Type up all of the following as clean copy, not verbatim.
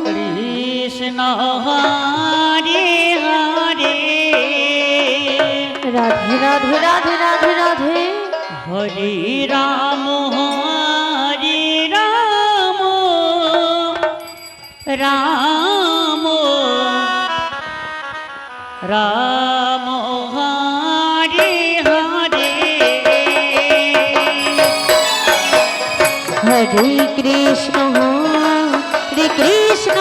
কৃষ্ণ হরে হরে রাধে রাধে রাধে রাধে রাধে হরে রাম হরে রাম রাম রাম হরে হরে হরে কৃষ্ণ কৃষ্ণ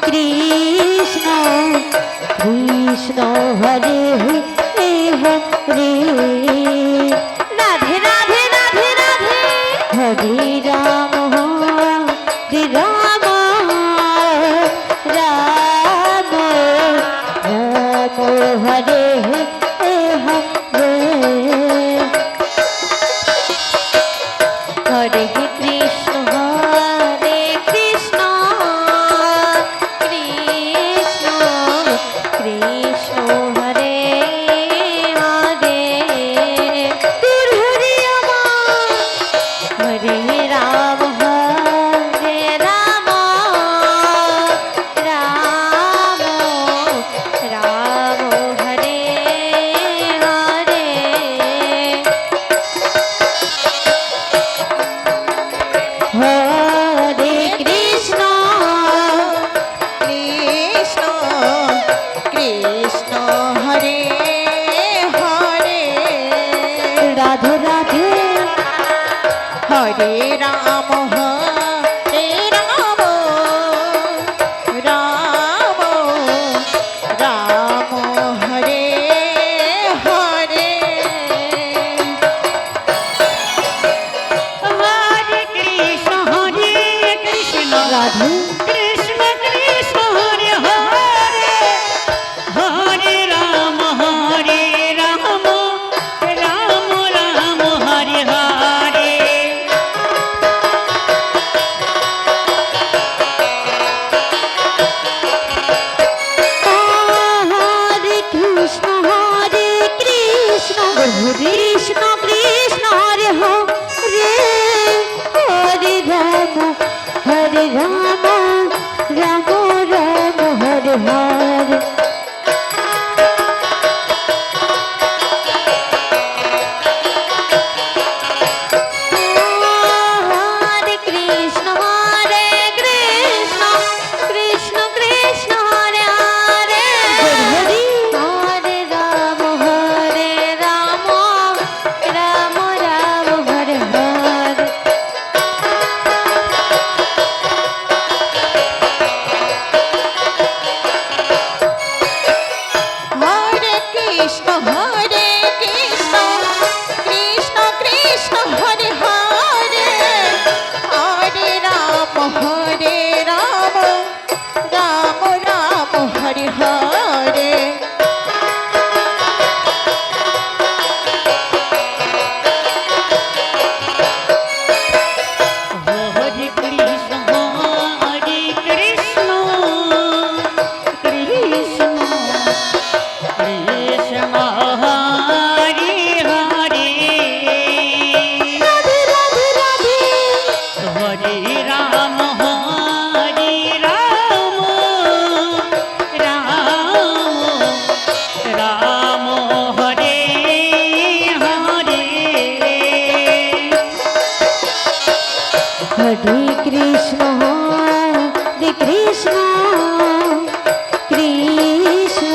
কৃষ্ণ কৃষ্ণ হরে হরে রাধে রাধে রাধে রাধে হরে রাম হরে রাম রাম রাম হরে হরে হরে কৃষ্ণ হরে কৃষ্ণ কৃষ্ণ কৃষ্ণ হরে হরে তোর হরে আমার হরে রাম রাম রাম হরে হরে হরে কৃষ্ণ কৃষ্ণ কৃষ্ণ হরে হরে রাধে রাধে হরে রাম হরে রাম রাম রাম হরে হরে হরে কৃষ্ণ রাধে কৃষ্ণ কৃষ্ণ হরে হরে হরে রাম রাম রাম হরে হরে হরে কৃষ্ণ কৃষ্ণ কৃষ্ণ কৃষ্ণ হরে হরে হরে রাম রাম রাম হরে হরে হরে কৃষ্ণ কৃষ্ণ কৃষ্ণ কৃষ্ণ হরে হরে হরে রাম রাম রাম হরে হরে হরে কৃষ্ণ কৃষ্ণ কৃষ্ণ হরে হরে হরে রাম রাম রাম হরে হরে হরে কৃষ্ণ কৃষ্ণ কৃষ্ণ কৃষ্ণ হরে হরে রাধে রাধে রাধে হরে রাম রাম রাম হরে হরে হরে কৃষ্ণ কৃষ্ণ কৃষ্ণ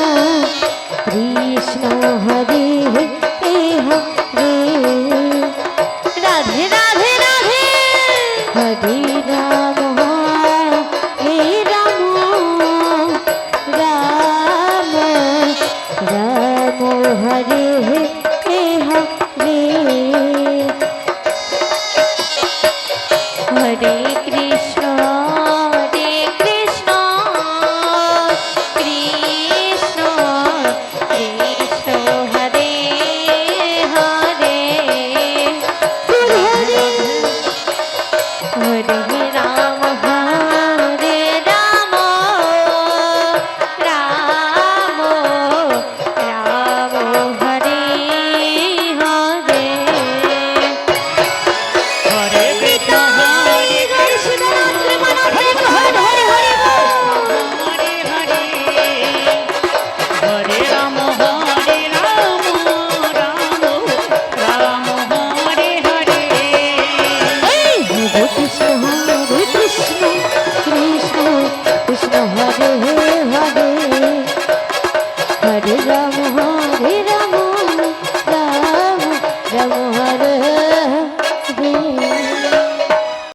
কৃষ্ণ হরে হরে রাধে রাধে রাধে হরে রাম রাম রাম রাম হরে হরে